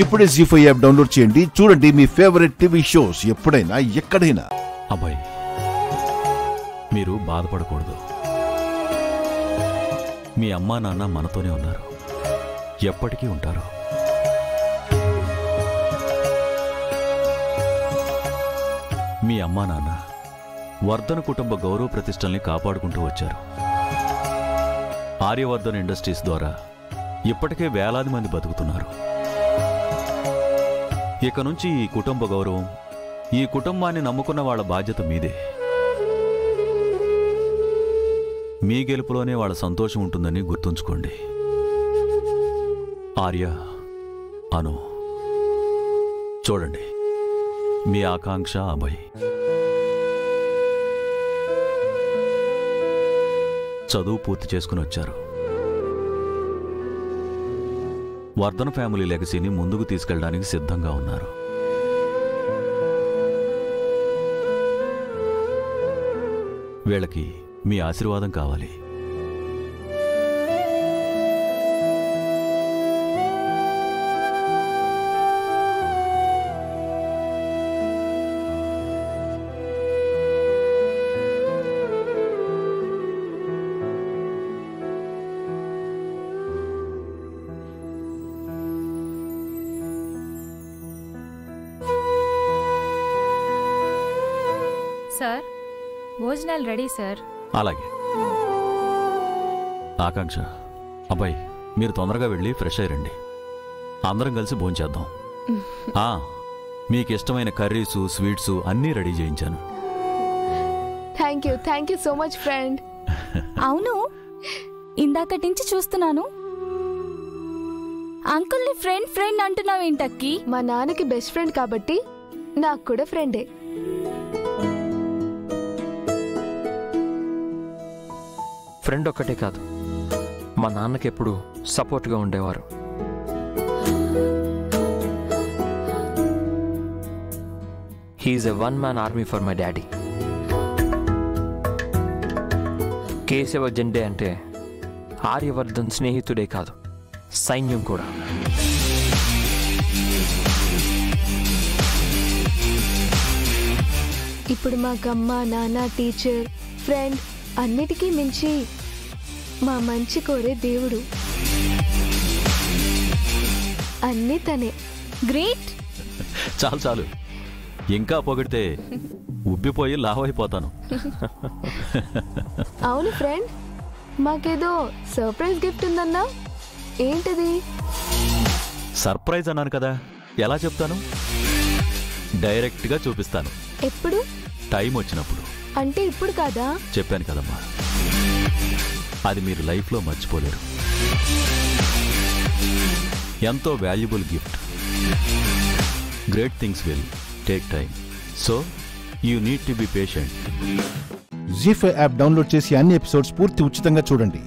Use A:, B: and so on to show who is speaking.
A: ఇప్పుడే జీ5 app download చేయండి. చూడండి మీ ఫేవరెట్ టీవీ షోస్ ఎప్పుడైనా ఎక్కడైనా.
B: అబ్బాయి, మీరు బాధపడకూడదు. మీ అమ్మా నాన్న మనతోనే ఉన్నారు, ఎప్పటికీ ఉంటారు. మీ అమ్మా నాన్న వర్ధన్ కుటుంబ గౌరవ ప్రతిష్టల్ని కాపాడుకుంటూ వచ్చారు. ఆర్యవర్ధన్ ఇండస్ట్రీస్ ద్వారా ఇప్పటికే వేలాది మంది బతుకుతున్నారు. ఇక నుంచి ఈ కుటుంబ గౌరవం, ఈ కుటుంబాన్ని నమ్ముకున్న వాళ్ళ బాధ్యత మీదే. మీ గెలుపులోనే వాళ్ళ సంతోషం ఉంటుందని గుర్తుంచుకోండి. ఆర్య, అను, చూడండి, మీ ఆకాంక్ష అభయ్ చదువు పూర్తి చేసుకుని వచ్చారు. వర్ధన్ ఫ్యామిలీ లెగసీని ముందుకు తీసుకెళ్ళడానికి సిద్ధంగా ఉన్నారు. వీళ్ళకి మీ ఆశీర్వాదం కావాలి.
C: సార్, భోజనాలు రెడీ సార్.
B: అలాగే. ఆకాంక్ష, అబ్బాయి, మీరు తొందరగా వెళ్ళి ఫ్రెష్ అయ్యండి. అందరం కలిసి భోంచేద్దాం. మీకు ఇష్టమైన కర్రీసు, స్వీట్సు అన్నీ రెడీ చేయించాను.
D: Thank you so much friend.
C: అవును, ఇందాకటి నుంచి చూస్తున్నాను, అంకుల్ని ఫ్రెండ్ ఫ్రెండ్ అంటున్నావేంటక్కి?
D: మా నాన్నకి బెస్ట్ ఫ్రెండ్ కాబట్టి నాకు కూడా ఫ్రెండే.
E: ఫ్రెండ్ ఒక్కటే కాదు, మా నాన్నకి ఎప్పుడు సపోర్ట్గా ఉండేవారు. He's a one man army for my daddy. Keshava Jende అంటే ఆర్యవర్ధన్ స్నేహితుడే కాదు, సైన్యం కూడా.
D: ఇప్పుడు మాకు అమ్మ, నాన్న, టీచర్, ఫ్రెండ్ అన్నిటికీ మించి మా మంచి కోరే దేవుడు. అన్నీ తనే.
C: గ్రేట్.
B: చాలు చాలు, ఇంకా పొగిడితే ఉబ్బిపోయి లావైపోతాను.
D: అవును ఫ్రెండ్, మాకేదో సర్ప్రైజ్ గిఫ్ట్ ఉందన్నా, ఏంటది?
B: సర్ప్రైజ్ అన్నాను కదా, ఎలా చెప్తాను? డైరెక్ట్గా చూపిస్తాను.
D: ఎప్పుడు?
B: టైం వచ్చినప్పుడు.
D: అంటే ఇప్పుడు కాదా?
B: చెప్పాను కదమ్మా, అది మీరు లైఫ్లో మర్చిపోలేరు. ఎంతో valuable gift. Great things will take time, so you need to be patient.
A: Zee five app download చేసి అన్ని ఎపిసోడ్స్ పూర్తి ఉచితంగా చూడండి.